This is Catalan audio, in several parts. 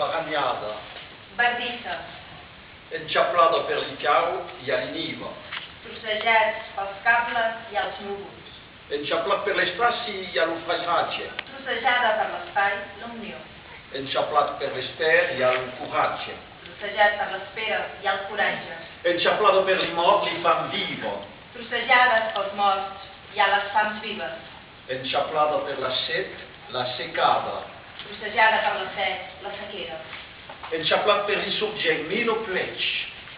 Bagagnada, bardissa, enxaplada per l'Icau i a l'Iniva, trossejats pels cables i els núvols, enxaplat per l'espaci i a l'ufragatge, trossejada per l'espai, la unió, enxaplat per l'esper i a l'encoratge, trossejat per l'espera i el coratge, enxaplada per li mort li fam vivo, trossejades pels morts i a les fams vives, enxaplada per la set, la secada, trossejada per la set, la sequera, enxaplat per l'insurgent Milo Plech,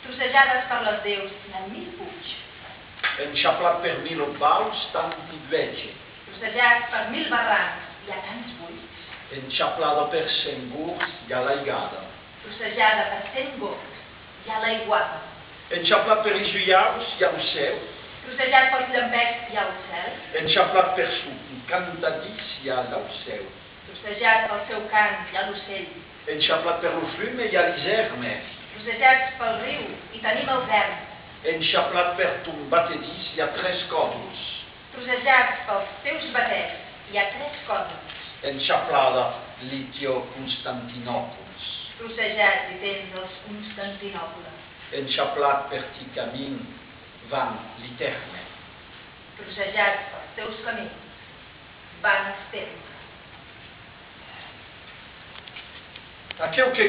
trossejades per les deus de mil puig, enxaplat per Milo Baus tanti vege, trossejats per mil barrancs i a tants buits, enxaplada per Sengurs i a l'aigada, trossejada per cent gots i a l'aiguada, enxaplat per els uiaus i al cel, trossejat pels llampecs i al cel, enxaplat per su cantadís i a l'auceu, trossejat pel seu cant i a l'ocell, enxaplat per lo flume i a l'iserme, trossejats pel riu i tenim el vern, enxaplat per ton batedís i a tres còdols, trossejats pels teus batets i a tres coses, enxaplada litio Constantinòpolis, trossejats i tens els Constantinòpolis, enxaplat per ti camin van l'Iterne, trossejats pels teus camins, van estendre. Aqueu que